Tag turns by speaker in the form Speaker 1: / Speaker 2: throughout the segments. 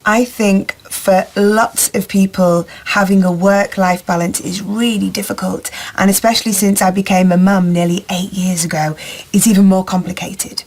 Speaker 1: I think for lots of people, having a work-life balance is really difficult. And especially since I became a mum nearly 8 years ago, it's even more complicated.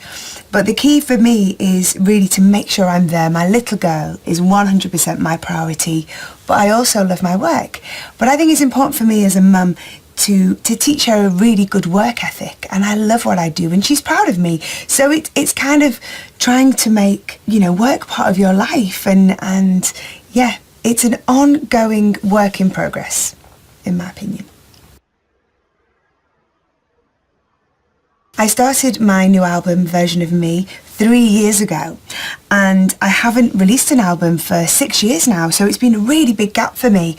Speaker 1: But the key for me is really to make sure I'm there. My little girl is 100% my priority, but I also love my work. But I think it's important for me as a mum to teach her a really good work ethic, and I love what I do and she's proud of me. So it's kind of trying to make, work part of your life, and yeah, it's an ongoing work in progress, in my opinion. I started my new album, Version of Me, 3 years ago, and I haven't released an album for 6 years now, so it's been a really big gap for me.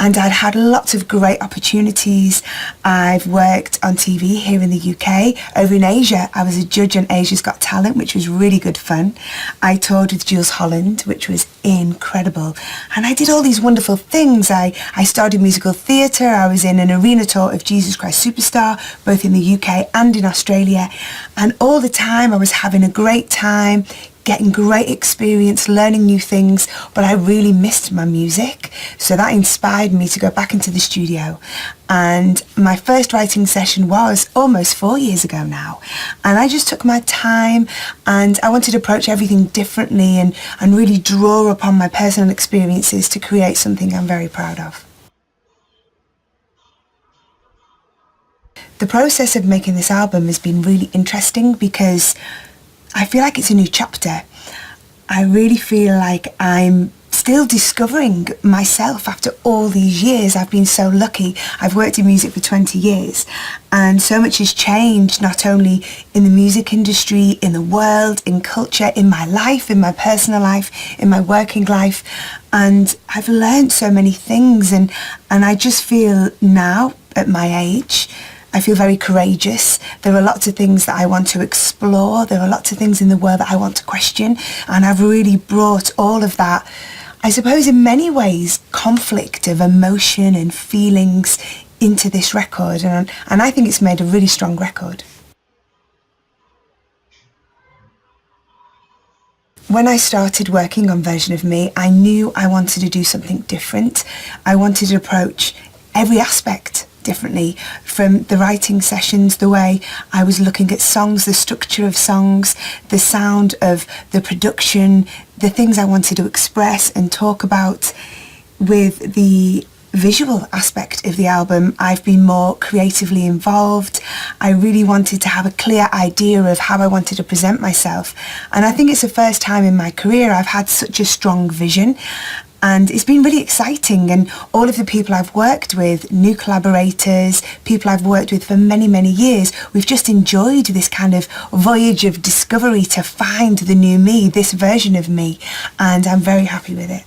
Speaker 1: And I'd had lots of great opportunities. I've worked on TV here in the UK. Over in Asia, I was a judge on Asia's Got Talent, which was really good fun. I toured with Jules Holland, which was incredible. And I did all these wonderful things. I started musical theatre. I was in an arena tour of Jesus Christ Superstar, both in the UK and in Australia. And all the time I was having a great time, getting great experience, learning new things, but I really missed my music. So that inspired me to go back into the studio. And my first writing session was almost 4 years ago now. And I just took my time, and I wanted to approach everything differently and really draw upon my personal experiences to create something I'm very proud of. The process of making this album has been really interesting because I feel like it's a new chapter. I really feel like I'm still discovering myself after all these years. I've been so lucky. I've worked in music for 20 years, and so much has changed, not only in the music industry, in the world, in culture, in my life, in my personal life, in my working life. And I've learned so many things, and I just feel now, at my age, I feel very courageous. There are lots of things that I want to explore. There are lots of things in the world that I want to question. And I've really brought all of that, I suppose in many ways, conflict of emotion and feelings into this record. And I think it's made a really strong record. When I started working on Version of Me, I knew I wanted to do something different. I wanted to approach every aspect differently, from the writing sessions, the way I was looking at songs, the structure of songs, the sound of the production, the things I wanted to express and talk about. With the visual aspect of the album, I've been more creatively involved. I really wanted to have a clear idea of how I wanted to present myself, and I think it's the first time in my career I've had such a strong vision. And it's been really exciting, and all of the people I've worked with, new collaborators, people I've worked with for many, many years, we've just enjoyed this kind of voyage of discovery to find the new me, this version of me, and I'm very happy with it.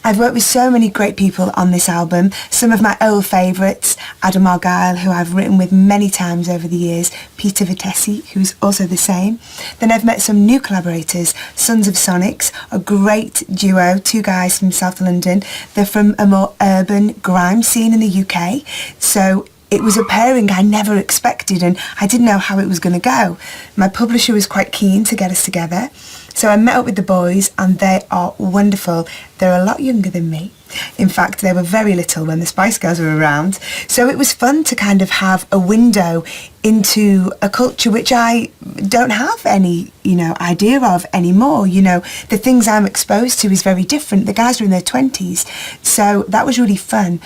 Speaker 1: I've worked with so many great people on this album. Some of my old favourites, Adam Argyle, who I've written with many times over the years, Peter Vitesi, who's also the same. Then I've met some new collaborators, Sons of Sonics, a great duo, two guys from South London. They're from a more urban grime scene in the UK. So it was a pairing I never expected, and I didn't know how it was going to go. My publisher was quite keen to get us together. So I met up with the boys, and they are wonderful. They're a lot younger than me. In fact, they were very little when the Spice Girls were around. So it was fun to kind of have a window into a culture which I don't have any, idea of anymore. The things I'm exposed to is very different. The guys are in their 20s. So that was really fun.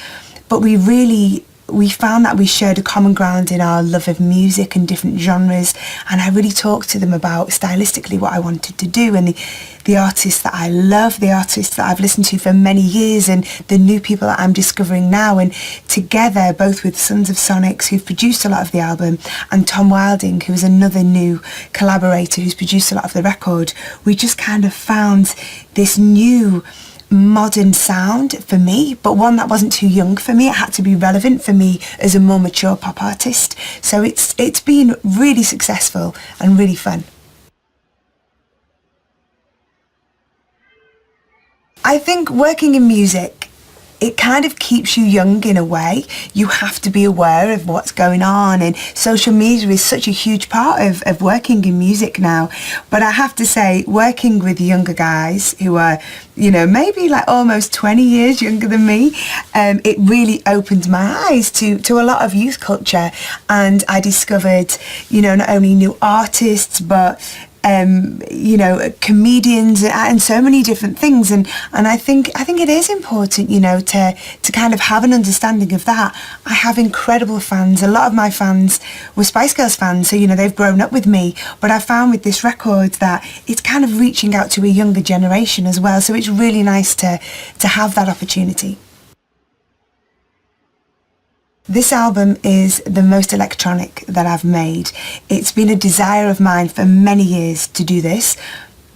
Speaker 1: But we found that we shared a common ground in our love of music and different genres, and I really talked to them about stylistically what I wanted to do, and the artists that I love, the artists that I've listened to for many years, and the new people that I'm discovering now. And together, both with Sons of Sonics, who've produced a lot of the album, and Tom Wilding, who is another new collaborator who's produced a lot of the record, we just kind of found this new modern sound for me, but one that wasn't too young for me. It had to be relevant for me as a more mature pop artist. So it's been really successful and really fun. I think working in music it kind of keeps you young in a way. You have to be aware of what's going on, and social media is such a huge part of working in music now. But I have to say, working with younger guys who are, maybe like almost 20 years younger than me, it really opened my eyes to a lot of youth culture, and I discovered, not only new artists, but comedians and so many different things, and I think it is important, to kind of have an understanding of that. I have incredible fans. A lot of my fans were Spice Girls fans, so they've grown up with me, but I found with this record that it's kind of reaching out to a younger generation as well, so it's really nice to have that opportunity. This album is the most electronic that I've made. It's been a desire of mine for many years to do this,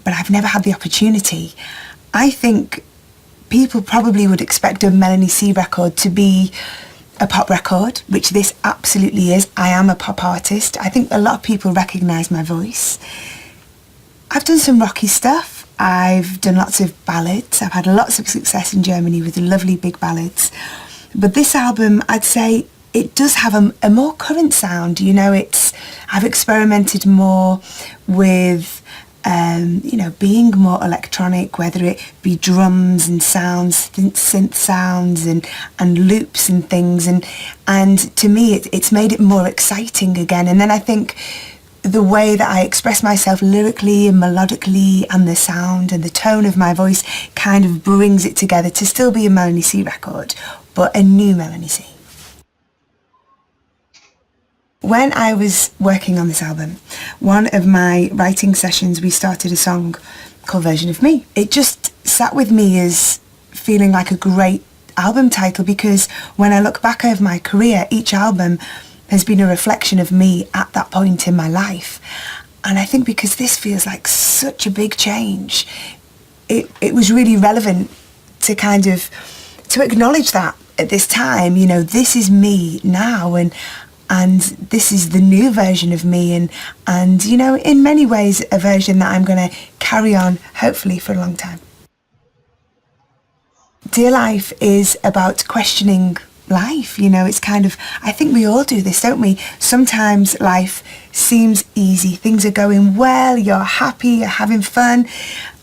Speaker 1: but I've never had the opportunity. I think people probably would expect a Mel C record to be a pop record, which this absolutely is. I am a pop artist. I think a lot of people recognise my voice. I've done some rocky stuff. I've done lots of ballads. I've had lots of success in Germany with lovely big ballads. But this album, I'd say it does have a more current sound. I've experimented more with, being more electronic, whether it be drums and sounds, synth sounds and loops and things. And to me, it's made it more exciting again. And then I think the way that I express myself lyrically and melodically, and the sound and the tone of my voice kind of brings it together to still be a Mel C record, but a new Mel C. When I was working on this album, one of my writing sessions, we started a song called Version of Me. It just sat with me as feeling like a great album title, because when I look back over my career, each album has been a reflection of me at that point in my life. And I think because this feels like such a big change, it was really relevant to kind of to acknowledge that at this time, this is me now, and this is the new version of me, and in many ways a version that I'm going to carry on hopefully for a long time. Dear Life is about questioning life. It's kind of, I think we all do this, don't we? Sometimes life seems easy, things are going well, you're happy, you're having fun,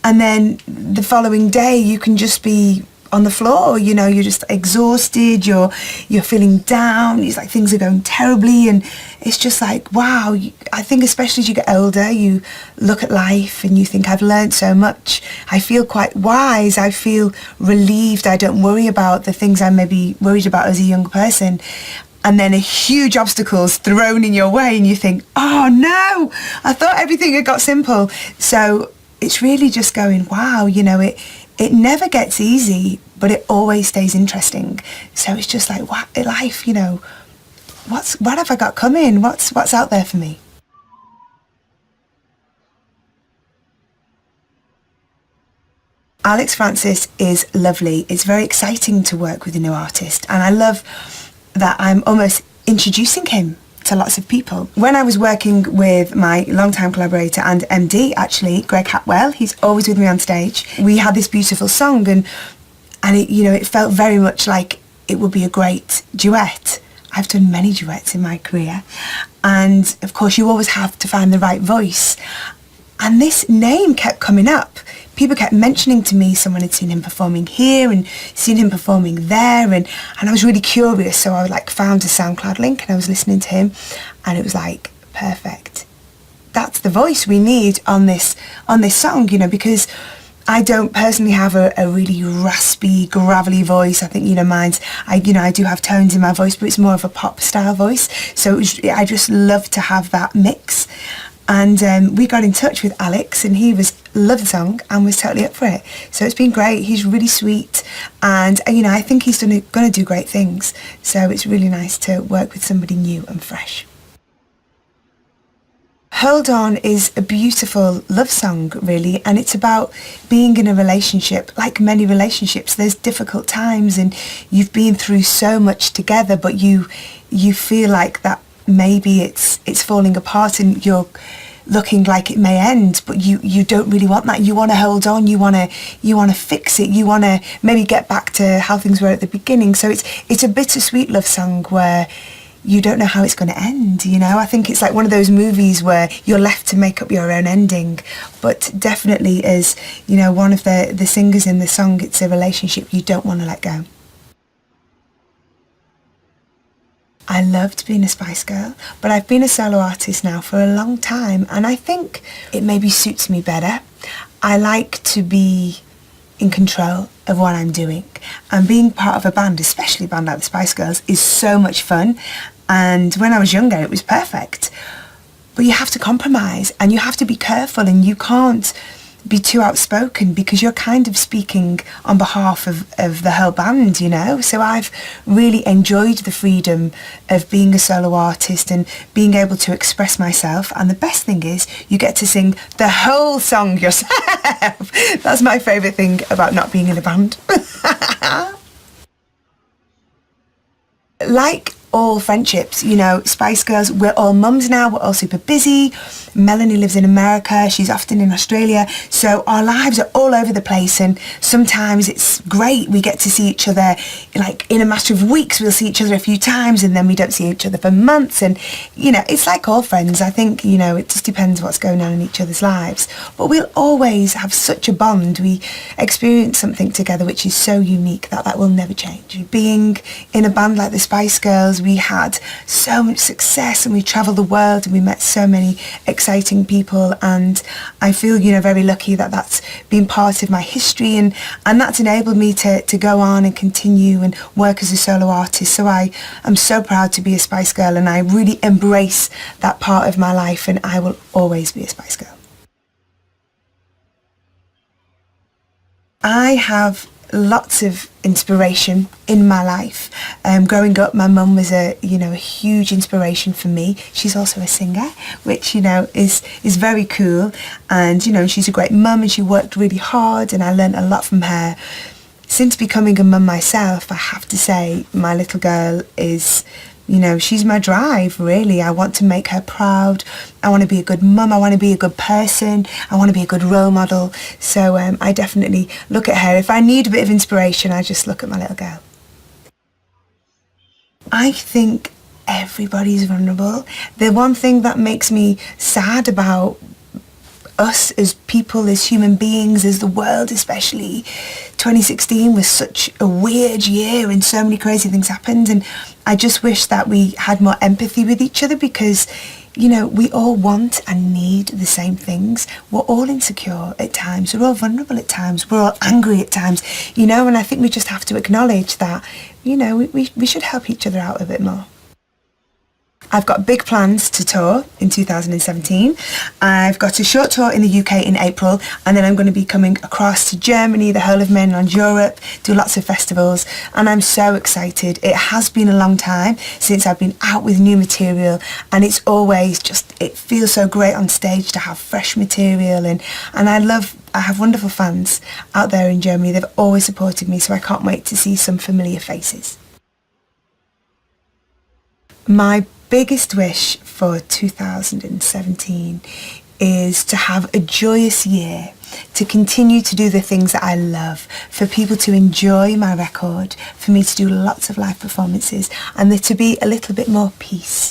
Speaker 1: and then the following day you can just be on the floor, you're just exhausted, you're feeling down, it's like things are going terribly, and it's just like, wow. I think especially as you get older, you look at life and you think, I've learned so much, I feel quite wise, I feel relieved, I don't worry about the things I maybe worried about as a young person. And then a huge obstacle's thrown in your way and you think, oh no, I thought everything had got simple. So it's really just going, wow, it never gets easy, but it always stays interesting. So it's just like, what life, what have I got coming? What's out there for me? Alex Francis is lovely. It's very exciting to work with a new artist, and I love that I'm almost introducing him to lots of people. When I was working with my longtime collaborator and MD, actually, Greg Hatwell, he's always with me on stage, we had this beautiful song, and it felt very much like it would be a great duet. I've done many duets in my career, and of course you always have to find the right voice. And this name kept coming up. People kept mentioning to me someone had seen him performing here and seen him performing there, and I was really curious, so I found a SoundCloud link and I was listening to him, and it was like, perfect. That's the voice we need on this song, because I don't personally have a really raspy, gravelly voice. I think, I do have tones in my voice, but it's more of a pop style voice. So I just love to have that mix. And we got in touch with Alex, and he loved the song and was totally up for it. So it's been great. He's really sweet, and I think he's going to do great things. So it's really nice to work with somebody new and fresh. Hold On is a beautiful love song, really, and it's about being in a relationship. Like many relationships, there's difficult times, and you've been through so much together, but you feel like that maybe it's falling apart, and you're looking like it may end, but you don't really want that. You want to hold on, you want to fix it, you want to maybe get back to how things were at the beginning. So it's a bittersweet love song where you don't know how it's going to end, you know. I think it's like one of those movies where you're left to make up your own ending, but definitely as, you know, one of the singers in the song, it's a relationship you don't want to let go. I loved being a Spice Girl, but I've been a solo artist now for a long time, and I think it maybe suits me better. I like to be in control of what I'm doing, and being part of a band, especially a band like the Spice Girls, is so much fun. And when I was younger it was perfect, but you have to compromise and you have to be careful, and you can't be too outspoken because you're kind of speaking on behalf of the whole band, you know. So I've really enjoyed the freedom of being a solo artist and being able to express myself, and the best thing is you get to sing the whole song yourself. That's my favourite thing about not being in a band. Like all friendships, you know, Spice Girls, we're all mums now, we're all super busy. Melanie lives in America, she's often in Australia, so our lives are all over the place, and sometimes it's great, we get to see each other like in a matter of weeks. We'll see each other a few times and then we don't see each other for months, and you know, it's like all friends. I think, you know, it just depends what's going on in each other's lives, but we'll always have such a bond. We experience something together which is so unique that will never change. Being in a band like the Spice Girls, we had so much success and we travelled the world and we met so many exciting people, and I feel, you know, very lucky that that's been part of my history, and that's enabled me to go on and continue and work as a solo artist. So I am so proud to be a Spice Girl, and I really embrace that part of my life, and I will always be a Spice Girl. I have lots of inspiration in my life. Growing up, my mum was a huge inspiration for me. She's also a singer, which, you know, is very cool, and you know, she's a great mum and she worked really hard, and I learned a lot from her. Since becoming a mum myself, I have to say my little girl is, you know, she's my drive, really. I want to make her proud. I want to be a good mum. I want to be a good person. I want to be a good role model. So I definitely look at her. If I need a bit of inspiration, I just look at my little girl. I think everybody's vulnerable. The one thing that makes me sad about us as people, as human beings, as the world especially, 2016 was such a weird year and so many crazy things happened, and I just wish that we had more empathy with each other, because, you know, we all want and need the same things. We're all insecure at times, we're all vulnerable at times, we're all angry at times, you know, and I think we just have to acknowledge that, you know, we should help each other out a bit more. I've got big plans to tour in 2017. I've got a short tour in the UK in April, and then I'm going to be coming across to Germany, the whole of mainland Europe, do lots of festivals, and I'm so excited. It has been a long time since I've been out with new material, and it's always just, it feels so great on stage to have fresh material, and I have wonderful fans out there in Germany. They've always supported me, so I can't wait to see some familiar faces. My biggest wish for 2017 is to have a joyous year, to continue to do the things that I love, for people to enjoy my record, for me to do lots of live performances, and there to be a little bit more peace.